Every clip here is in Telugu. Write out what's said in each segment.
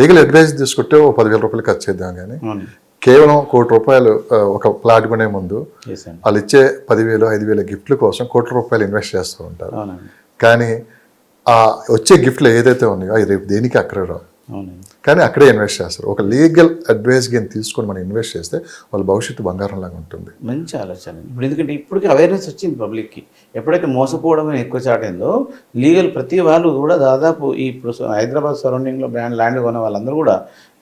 లీగల్ అడ్వైస్ తీసుకుంటే ఓ 10,000 రూపాయలు ఖర్చు చేద్దాం కానీ అవును. కేవలం ₹1,00,00,000 ఒక ప్లాట్ కొనే ముందు ఎస్ అండి. వాళ్ళు ఇచ్చే 10,000, 5,000 గిఫ్ట్ల కోసం ₹1,00,00,000 ఇన్వెస్ట్ చేస్తూ ఉంటారు. అవునండి. కానీ ఆ వచ్చే గిఫ్ట్లు ఏదైతే ఉన్నాయో అవి రేపు దేనికి అక్కడ రావు, అవునండి. కానీ అక్కడే ఇన్వెస్ట్ చేస్తారు. ఒక లీగల్ అడ్వైస్ కానీ తీసుకొని మనం ఇన్వెస్ట్ చేస్తే వాళ్ళ భవిష్యత్తు బంగారం లాగా ఉంటుంది. మంచి ఆలోచన. ఇప్పుడు ఎందుకంటే ఇప్పటికీ అవేర్నెస్ వచ్చింది పబ్లిక్కి. ఎప్పుడైతే మోసపోవడం అనేది ఎక్కువ చాటైందో లీగల్ ప్రతి వాళ్ళు కూడా దాదాపు ఇప్పుడు హైదరాబాద్ సరౌండింగ్లో ల్యాండ్ కొన్న వాళ్ళందరూ కూడా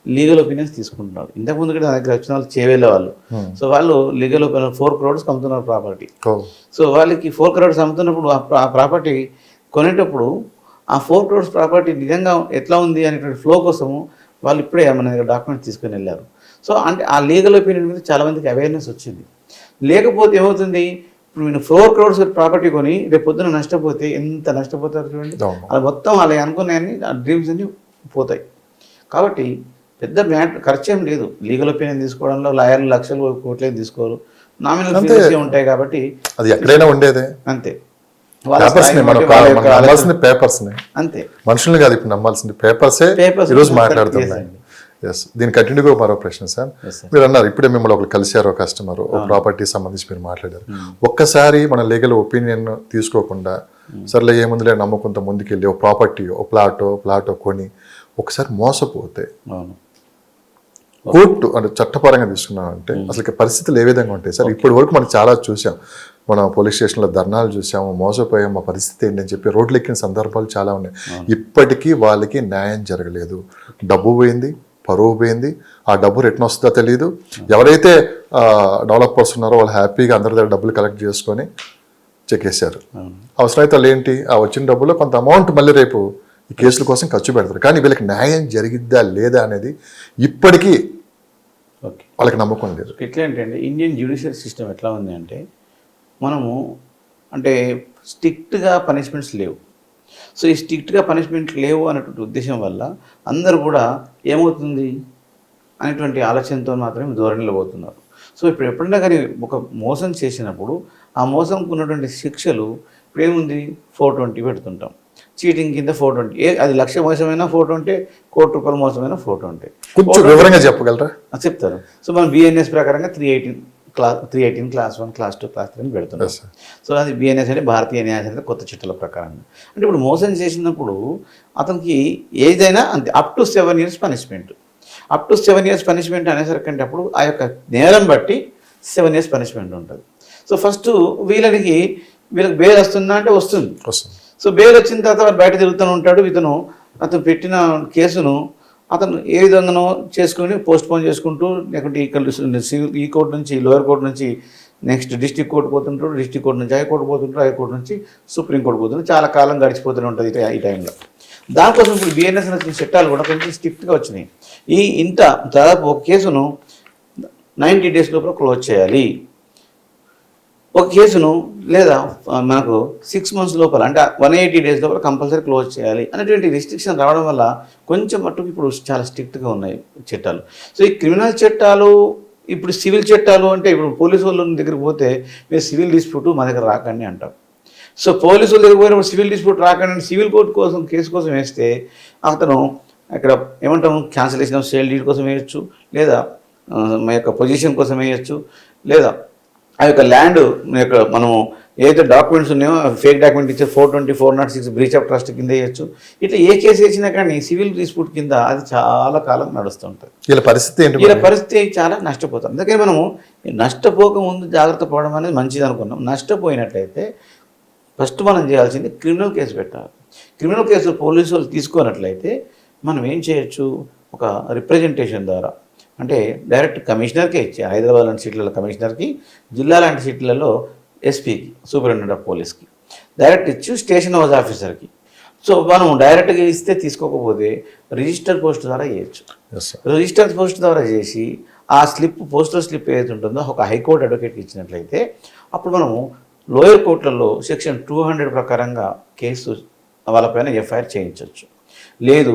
లీగల్ ఒపీనియన్స్ తీసుకుంటున్నారు. ఇంతకుముందు కూడా నా దగ్గర వచ్చిన వాళ్ళు చేవేళ్ళ వాళ్ళు. సో వాళ్ళు లీగల్ ఒపీనియన్ 4 crores అమ్ముతున్నారు ప్రాపర్టీ. సో వాళ్ళకి 4 crores అమ్ముతున్నప్పుడు ఆ ప్రాపర్టీ కొనేటప్పుడు ఆ 4 crores ప్రాపర్టీ నిజంగా ఎట్లా ఉంది అనేటువంటి ఫ్లో కోసము వాళ్ళు ఇప్పుడే మన దగ్గర డాక్యుమెంట్స్ తీసుకొని వెళ్ళారు. సో అంటే ఆ లీగల్ ఒపీనియన్ మీద చాలామందికి అవేర్నెస్ వచ్చింది. లేకపోతే ఏమవుతుంది, ఇప్పుడు నేను 4 crores ప్రాపర్టీ కొని రేపు పొద్దున నష్టపోతే ఎంత నష్టపోతారు చూడండి. అది మొత్తం అలా అనుకున్నాయని ఆ డ్రీమ్స్ అన్ని పోతాయి. కాబట్టి పెద్ద ఖర్చు ఏం లేదు లీగల్ ఒపీనియన్ తీసుకోవడంలో. లాయర్లు లక్షలు కోట్లేం తీసుకోరు, నామినల్ ఫీజెస్ ఉంటాయి కాబట్టి అది ఎక్కడైనా ఉండేదే. అంతే. అంతే, మనుషుల్ని కాదు ఇప్పుడు నమ్మాల్సింది పేపర్సే. ఈరోజు మాట్లాడుతున్నాయి. ఎస్, దీని కంటిన్యూగా మరో ప్రశ్న సార్. మీరు అన్నారు ఇప్పుడే మిమ్మల్ని ఒకరు కలిశారు, కస్టమర్ ప్రాపర్టీ సంబంధించి మీరు మాట్లాడారు. ఒక్కసారి మన లీగల్ ఒపీనియన్ తీసుకోకుండా సర్లే ఏముందిలే నమ్మకంతో ముందుకెళ్ళి ఒక ప్రాపర్టీ ఓ ప్లాటో కొని ఒకసారి మోసపోతే కోర్టు అంటే చట్టపరంగా తీసుకున్నామంటే అసలు పరిస్థితులు ఏ విధంగా ఉంటాయి సార్? ఇప్పటి వరకు మనం చాలా చూసాం, మనం పోలీస్ స్టేషన్లో ధర్నాలు చూసాము, మోసపోయాం, మా పరిస్థితి ఏంటి అని చెప్పి రోడ్లు ఎక్కిన సందర్భాలు చాలా ఉన్నాయి. ఇప్పటికీ వాళ్ళకి న్యాయం జరగలేదు. డబ్బు పోయింది, పరువు పోయింది. ఆ డబ్బు రిటర్న్ వస్తుందో తెలియదు. ఎవరైతే డెవలపర్స్ ఉన్నారో వాళ్ళు హ్యాపీగా అందరి దగ్గర డబ్బులు కలెక్ట్ చేసుకొని చెక్కేశారు. అవసరమైతే వాళ్ళు ఏంటి, ఆ వచ్చిన డబ్బులో కొంత అమౌంట్ మళ్ళీ రేపు ఈ కేసుల కోసం ఖర్చు పెడతారు. కానీ వీళ్ళకి న్యాయం జరిగిద్దా లేదా అనేది ఇప్పటికీ వాళ్ళకి నమ్మకం లేదు. ఎట్లా అంటే ఇండియన్ జ్యుడిషియల్ సిస్టమ్ ఎట్లా ఉంది అంటే మనము అంటే స్ట్రిక్ట్గా పనిష్మెంట్స్ లేవు. సో ఈ స్ట్రిక్ట్గా పనిష్మెంట్ లేవు అనేటువంటి ఉద్దేశం వల్ల అందరూ కూడా ఏమవుతుంది అనేటువంటి ఆలోచనతో మాత్రమే ధోరణిలో పోతున్నారు. సో ఇప్పుడు ఎప్పుడైనా కానీ ఒక మోసం చేసినప్పుడు ఆ మోసంకు ఉన్నటువంటి శిక్షలు ఇప్పుడు ఏముంది 420 పెడుతుంటాం. చీటింగ్ కింద 420, అది లక్ష మోసమైనా 420, ₹1,00,00,000 మోసమైనా 420. కొంచెం వివరంగా చెప్పగలరా? చెప్తారు. సో మనం బిఎన్ఎస్ ప్రకారంగా 318 క్లాస్ 1, క్లాస్ 2, క్లాస్ 3 పెడుతున్నాం. సో అది బిఎన్ఎస్ అంటే భారతీయ న్యాయ సంహిత కొత్త చట్టాల ప్రకారంగా. అంటే ఇప్పుడు మోసం చేసినప్పుడు అతనికి ఏదైనా అంతే up to 7 years punishment. Up to 7 years punishment అనేసరికంటే అప్పుడు ఆ యొక్క నేరం బట్టి 7 years పనిష్మెంట్ ఉంటుంది. సో ఫస్ట్ వీళ్ళకి బెయిల్ వస్తుందా అంటే వస్తుంది. సో బెయిల్ వచ్చిన తర్వాత బయట తిరుగుతూ ఉంటాడు. అతను పెట్టిన కేసును అతను ఏ విధంగానో చేసుకుని పోస్ట్పోన్ చేసుకుంటూ, లేకుంటే ఇక్కడ ఈ కోర్టు నుంచి లోయర్ కోర్టు నుంచి నెక్స్ట్ డిస్ట్రిక్ట్ కోర్టు పోతుంటాడు, డిస్ట్రిక్ట్ కోర్టు నుంచి హైకోర్టు పోతుంటాడు, హైకోర్టు నుంచి సుప్రీంకోర్టు పోతుంటాడు. చాలా కాలం గడిచిపోతూనే ఉంటుంది ఈ టైంలో. దానికోసం ఇప్పుడు బిఎన్ఎస్ వచ్చిన చట్టాలు కూడా కొంచెం స్ట్రిక్ట్గా వచ్చినాయి. దాదాపు ఒక కేసును 90 days లోపల క్లోజ్ చేయాలి. ఒక కేసును లేదా మనకు 6 months లోపల అంటే 180 days లోపల కంపల్సరీ క్లోజ్ చేయాలి అనేటువంటి రిస్ట్రిక్షన్ రావడం వల్ల కొంచెం మట్టుకు ఇప్పుడు చాలా స్ట్రిక్ట్గా ఉన్నాయి చట్టాలు. సో ఈ క్రిమినల్ చట్టాలు ఇప్పుడు సివిల్ చట్టాలు అంటే ఇప్పుడు పోలీసు వాళ్ళ దగ్గరికి పోతే మీరు సివిల్ డిస్ప్యూట్ మా దగ్గర రాకండి అంటారు. సో పోలీసు వాళ్ళ దగ్గర పోయినప్పుడు సివిల్ డిస్ప్యూట్ రాకండి సివిల్ కోర్టు కోసం కేసు కోసం వేస్తే అతను అక్కడ ఏమంటాము క్యాన్సిలేషన్ ఆఫ్ సేల్ డీడ్ కోసం వేయచ్చు, లేదా మా యొక్క పొజిషన్ కోసం వేయచ్చు, లేదా ఆ యొక్క ల్యాండ్ యొక్క మనము ఏదైతే డాక్యుమెంట్స్ ఉన్నాయో ఫేక్ డాక్యుమెంట్ ఇచ్చే 420, 406 బ్రీచ్ ఆఫ్ ట్రస్ట్ కింద వేయచ్చు. ఇట్లా ఏ కేసు వేసినా కానీ సివిల్ డిస్ప్యూట్ కింద అది చాలా కాలం నడుస్తూ ఉంటుంది. వీళ్ళ పరిస్థితి చాలా నష్టపోతాం. అందుకని మనము నష్టపోకముందు జాగ్రత్త పడడం అనేది మంచిది అనుకున్నాం. నష్టపోయినట్లయితే ఫస్ట్ మనం చేయాల్సింది క్రిమినల్ కేసు పెట్టాలి. క్రిమినల్ కేసు పోలీసు వాళ్ళు తీసుకున్నట్లయితే మనం ఏం చేయొచ్చు, ఒక రిప్రజెంటేషన్ ద్వారా అంటే డైరెక్ట్ కమిషనర్కే ఇచ్చి హైదరాబాద్ లాంటి సిటీలలో కమిషనర్కి, జిల్లా లాంటి సిటీలలో ఎస్పీకి, సూపరింటెండెంట్ ఆఫ్ పోలీస్కి డైరెక్ట్ ఇచ్చి స్టేషన్ హౌస్ ఆఫీసర్కి. సో మనం డైరెక్ట్గా ఇస్తే తీసుకోకపోతే రిజిస్టర్ పోస్ట్ ద్వారా చేయొచ్చు. రిజిస్టర్ పోస్ట్ ద్వారా చేసి ఆ పోస్టల్ స్లిప్ ఏదైతే ఉంటుందో ఒక హైకోర్టు అడ్వకేట్కి ఇచ్చినట్లయితే అప్పుడు మనము లోయర్ కోర్టులలో సెక్షన్ 200 ప్రకారంగా కేసు వాళ్ళపైన ఎఫ్ఐఆర్ చేయించవచ్చు. లేదు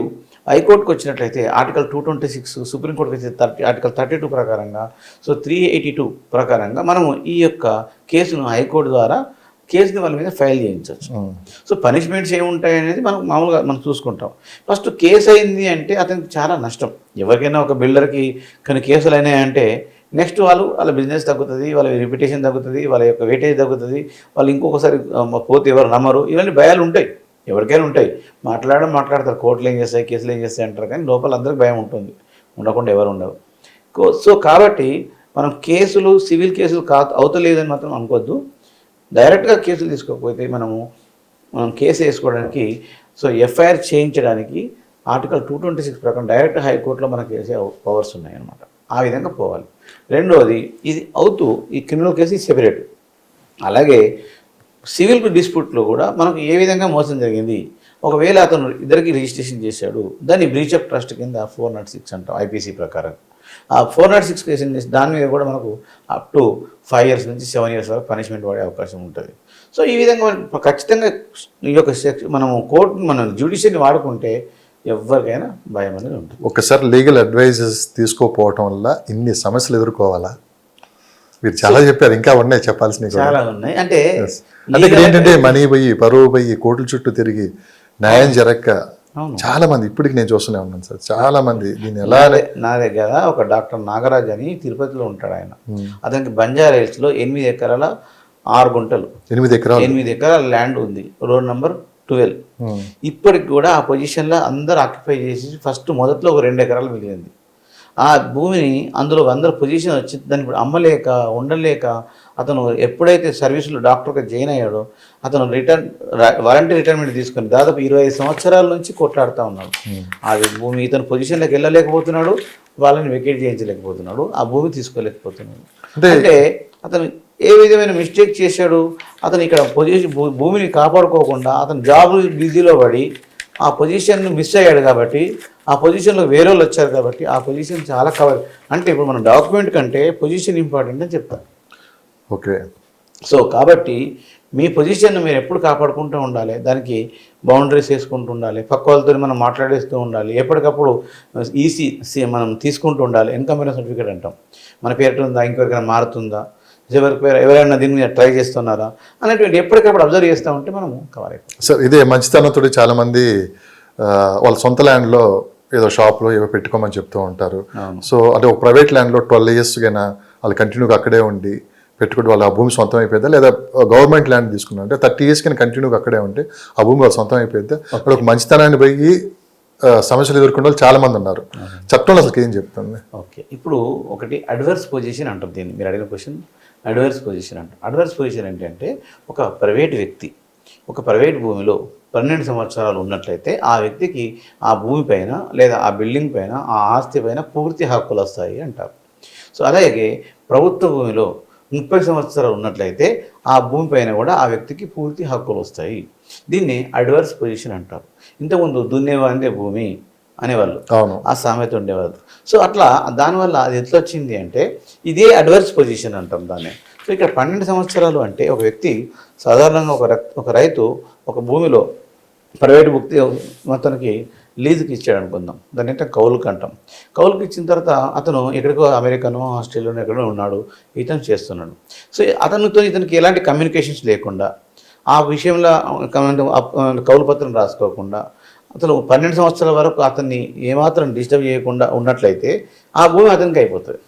హైకోర్టుకు వచ్చినట్లయితే ఆర్టికల్ 226, సుప్రీంకోర్టుకి వచ్చే ఆర్టికల్ 32 ప్రకారంగా, సో 382 ప్రకారంగా మనము ఈ యొక్క కేసును హైకోర్టు ద్వారా కేసుని వాళ్ళ మీద ఫైల్ చేయించవచ్చు. సో పనిష్మెంట్స్ ఏముంటాయి అనేది మనం మామూలుగా మనం చూసుకుంటాం. ఫస్ట్ కేసు అయింది అంటే అతనికి చాలా నష్టం. ఎవరికైనా ఒక బిల్డర్కి కొన్ని కేసులు అయినాయంటే నెక్స్ట్ వాళ్ళ బిజినెస్ తగ్గుతుంది, వాళ్ళ రెప్యుటేషన్ తగ్గుతుంది, వాళ్ళ యొక్క వెయిటేజ్ తగ్గుతుంది, వాళ్ళు ఇంకొకసారి పోతే ఎవరు నమ్మరు, ఇవన్నీ భయాలు ఉంటాయి, ఎవరికైనా ఉంటాయి. మాట్లాడతారు, కోర్టులు ఏం చేస్తాయి, కేసులు ఏం చేస్తాయి అంటారు, కానీ లోపల అందరికి భయం ఉంటుంది, ఉండకుండా ఎవరు ఉండరు. సో కాబట్టి మనం కేసులు సివిల్ కేసులు అవుతలేదని మాత్రం అనుకోవద్దు. డైరెక్ట్గా కేసులు తీసుకోకపోతే మనం కేసు వేసుకోవడానికి ఎఫ్ఐఆర్ చేయించడానికి ఆర్టికల్ 226 ప్రకారం డైరెక్ట్ హైకోర్టులో మనకు వేసే పవర్స్ ఉన్నాయన్నమాట. ఆ విధంగా పోవాలి. రెండవది, ఇది ఈ క్రిమినల్ కేసు సెపరేట్. అలాగే సివిల్ డిస్ప్యూట్లో కూడా మనకు ఏ విధంగా మోసం జరిగింది, ఒకవేళ అతను ఇద్దరికి రిజిస్ట్రేషన్ చేశాడు, దాన్ని బ్రీచ్ ఆఫ్ ట్రస్ట్ కింద 406 అంటాం ఐపీసీ ప్రకారం. ఆ 406 కేసు చేసి దాని మీద కూడా మనకు అప్ టు 5 years నుంచి 7 years వరకు పనిష్మెంట్ పడే అవకాశం ఉంటుంది. సో ఈ విధంగా ఖచ్చితంగా ఈ యొక్క మనము మన జ్యుడిషియల్ని వాడుకుంటే ఎవరికైనా భయం అనేది ఉంటుంది. ఒకసారి లీగల్ అడ్వైజెస్ తీసుకోకపోవటం వల్ల ఇన్ని సమస్యలు ఎదుర్కోవాలా? మీరు చాలా చెప్పారు, ఇంకా ఉన్నాయి చెప్పాల్సినవి చాలా ఉన్నాయి. అంటే ఇక్కడ ఏంటంటే మనీ పోయి పరువు పోయి కోర్టుల చుట్టూ తిరిగి న్యాయం జరగక చాలా మంది ఇప్పటికి నేను చూస్తూనే ఉన్నాను సార్. చాలా మంది దీన్ని ఎలా నా దగ్గర ఒక డాక్టర్ నాగరాజ్ అని తిరుపతిలో ఉంటాడు ఆయన. అతనికి బంజారా హిల్స్లో 8 ఎకరాల 6 గుంటలు 8 ఎకరాల ల్యాండ్ ఉంది, రోడ్ నెంబర్ 12. ఇప్పటికి కూడా ఆ పొజిషన్లో అందరు ఆక్యుపై చేసి ఫస్ట్ మొదట్లో ఒక 2 ఎకరాలు మిగిలింది. ఆ భూమిని అందరూ పొజిషన్ వచ్చి దాన్ని ఇప్పుడు అమ్మలేక ఉండలేక అతను ఎప్పుడైతే సర్వీసులో డాక్టర్గా జాయిన్ అయ్యాడో అతను వాలంటీ రిటైర్మెంట్ తీసుకొని దాదాపు 25 సంవత్సరాల నుంచి కొట్లాడుతూ ఉన్నాడు. అది భూమి ఇతను పొజిషన్లోకి వెళ్ళలేకపోతున్నాడు, వాళ్ళని వెకేట్ చేయించలేకపోతున్నాడు, ఆ భూమి తీసుకోలేకపోతున్నాడు. అంటే అతను ఏ విధమైన మిస్టేక్ చేశాడు, అతను ఇక్కడ భూమిని కాపాడుకోకుండా అతను జాబ్ బిజీలో పడి ఆ పొజిషన్ను మిస్ అయ్యాడు. కాబట్టి ఆ పొజిషన్లో వేరే వాళ్ళు వచ్చారు కాబట్టి ఆ పొజిషన్ చాలా కవర్. అంటే ఇప్పుడు మన డాక్యుమెంట్ కంటే పొజిషన్ ఇంపార్టెంట్ అని చెప్తాను. ఓకే. సో కాబట్టి మీ పొజిషన్ను మీరు ఎప్పుడు కాపాడుకుంటూ ఉండాలి, దానికి బౌండరీస్ వేసుకుంటూ ఉండాలి, పక్క వాళ్ళతో మనం మాట్లాడేస్తూ ఉండాలి, ఎప్పటికప్పుడు మనం తీసుకుంటూ ఉండాలి. ఇన్కమ్ సర్టిఫికేట్ అంటాం, మన పేరు ఉందా, ఇంకెవరికైనా మారుతుందా, ఎవరైనా దీని మీద ట్రై చేస్తున్నారా అనేటువంటి ఎప్పటికప్పుడు అబ్జర్వ్ చేస్తూ ఉంటే మనం కవర్ అయిపోతాం. సార్ ఇదే మంచితనంతో చాలామంది వాళ్ళ సొంత ల్యాండ్లో ఏదో షాప్లో ఏవో పెట్టుకోమని చెప్తూ ఉంటారు. సో అదే ఒక ప్రైవేట్ ల్యాండ్లో 12 years కైనా వాళ్ళు కంటిన్యూగా అక్కడే ఉండి పెట్టుకుంటే వాళ్ళ ఆ భూమి సొంతం అయిపోద్దా, లేదా గవర్నమెంట్ ల్యాండ్ తీసుకున్నా అంటే 30 years కైనా కంటిన్యూగా అక్కడే ఉంటే ఆ భూమి వాళ్ళు సొంతం అయిపోద్దా? అక్కడ ఒక మంచితనాన్ని పోయి సమస్యలు ఎదుర్కొనే వాళ్ళు చాలా మంది ఉన్నారు. చట్టంలో అసలు ఏం చెప్తుంది? ఓకే, ఇప్పుడు ఒకటి అడ్వర్స్ పొజిషన్ అంటారు దీన్ని. మీరు అడిగిన క్వశ్చన్ అడ్వర్స్ పొజిషన్ అంటారు. అడ్వర్స్ పొజిషన్ ఏంటంటే ఒక ప్రైవేట్ వ్యక్తి ఒక ప్రైవేట్ భూమిలో 12 సంవత్సరాలు ఉన్నట్లయితే ఆ వ్యక్తికి ఆ భూమి పైన లేదా ఆ బిల్డింగ్ పైన ఆ ఆస్తి పైన పూర్తి హక్కులు వస్తాయి అంటారు. సో అలాగే ప్రభుత్వ భూమిలో 30 సంవత్సరాలు ఉన్నట్లయితే ఆ భూమి పైన కూడా ఆ వ్యక్తికి పూర్తి హక్కులు వస్తాయి. దీన్ని అడ్వర్స్ పొజిషన్ అంటారు. ఇంతకుముందు దున్నేవాందే భూమి అనేవాళ్ళు, ఆ సామెత ఉండేవాళ్ళు. సో అట్లా దానివల్ల అది ఎట్లా వచ్చింది అంటే ఇదే అడ్వర్స్ పొజిషన్ అంటాం దాన్ని. సో ఇక్కడ 12 సంవత్సరాలు అంటే ఒక వ్యక్తి సాధారణంగా ఒక రైతు ఒక భూమిలో ప్రైవేట్ వ్యక్తి మొత్తానికి లీజుకి ఇచ్చాడు అనుకుందాం, దాన్ని అంటే కౌలుకి అంటాం. కౌలుకి ఇచ్చిన తర్వాత అతను ఎక్కడికో అమెరికానో ఆస్ట్రేలియానో ఎక్కడో ఉన్నాడు, ఇతను చేస్తున్నాడు. సో ఇతనికి ఎలాంటి కమ్యూనికేషన్స్ లేకుండా ఆ విషయంలో కౌలు పత్రం రాసుకోకుండా అతను 12 సంవత్సరాల వరకు అతన్ని ఏమాత్రం డిస్టర్బ్ చేయకుండా ఉన్నట్లయితే ఆ భూమి అతనికి అయిపోతుంది.